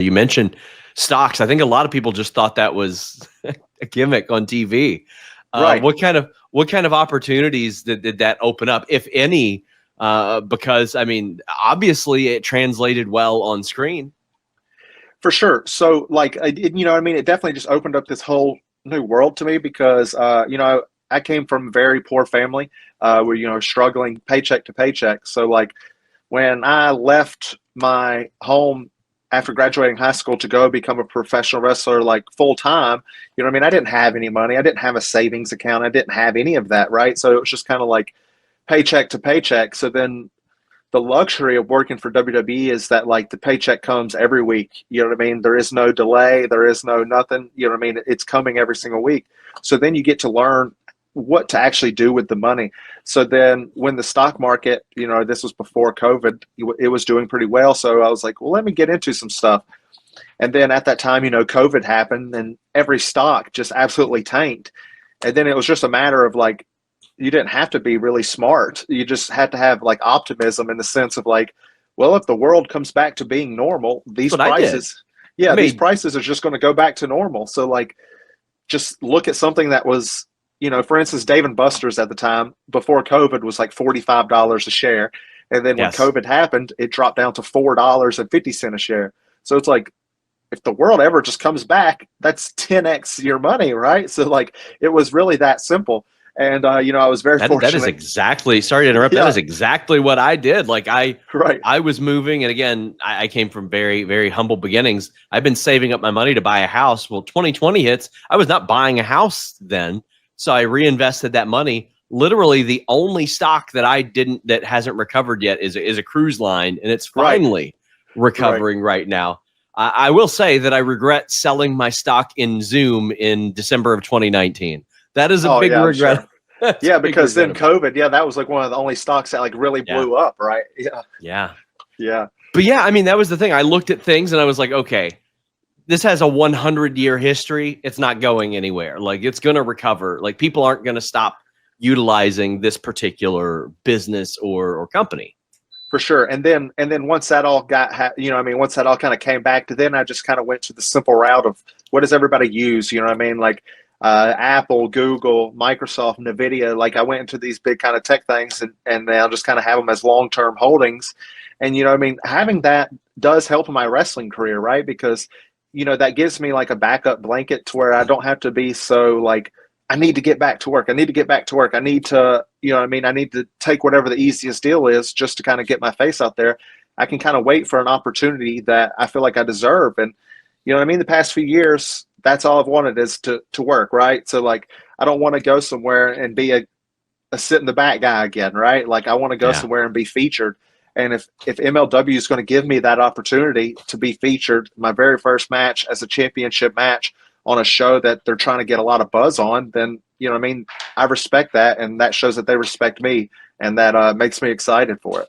You mentioned stocks. I think a lot of people just thought that was a gimmick on TV. Right. What kind of opportunities did that open up, if any? Because I mean, obviously, it translated well on screen. For sure. So, like, it definitely just opened up this whole new world to me because, I came from a very poor family, where, struggling paycheck to paycheck. So, like, when I left my home after graduating high school to go become a professional wrestler, like full time, I didn't have any money. I didn't have a savings account. I didn't have any of that, right? So it was just kind of like paycheck to paycheck. So then the luxury of working for WWE is that like the paycheck comes every week. You know what I mean? There is no delay. There is no nothing. You know what I mean? It's coming every single week. So then you get to learn what to actually do with the money. So then when the stock market, this was before COVID, it was doing pretty well. So I was like, well, let me get into some stuff. And then at that time, COVID happened and every stock just absolutely tanked. And then it was just a matter of like, you didn't have to be really smart. You just had to have like optimism in the sense of like, well, if the world comes back to being normal, these prices, these prices are just going to go back to normal. So like, just look at something that was, for instance, Dave and Buster's at the time before COVID was like $45 a share. And then when COVID happened, it dropped down to $4.50 a share. So it's like, if the world ever just comes back, that's 10x your money, right? So like, it was really that simple. And, I was very fortunate. That is exactly, sorry to interrupt. That is exactly what I did. Like I was moving. And again, I came from very, very humble beginnings. I've been saving up my money to buy a house. Well, 2020 hits. I was not buying a house then. So I reinvested that money. Literally the only stock that hasn't recovered yet is a cruise line. And it's finally recovering right now. I will say that I regret selling my stock in Zoom in December of 2019. That is a big regret. Sure. Yeah, because then COVID, that was like one of the only stocks that like really blew up, right? Yeah. Yeah. But yeah, I mean, that was the thing. I looked at things and I was like, okay, this has a 100-year history. It's not going anywhere. Like it's going to recover. Like people aren't going to stop utilizing this particular business or company. For sure. And then once that all once that all kind of came back to, then I just kind of went to the simple route of what does everybody use? You know what I mean? Like, Apple, Google, Microsoft, NVIDIA, like I went into these big kind of tech things and I'll just kind of have them as long-term holdings. And, having that does help in my wrestling career, right? Because, that gives me like a backup blanket to where I don't have to be so like, I need to get back to work. I need to get back to work. I need to, I need to take whatever the easiest deal is just to kind of get my face out there. I can kind of wait for an opportunity that I feel like I deserve. And, the past few years, that's all I've wanted is to work, right? So like, I don't want to go somewhere and be a sit in the back guy again, right? Like I want to go somewhere and be featured. And if MLW is going to give me that opportunity to be featured, my very first match as a championship match on a show that they're trying to get a lot of buzz on, then, I respect that. And that shows that they respect me. And that makes me excited for it.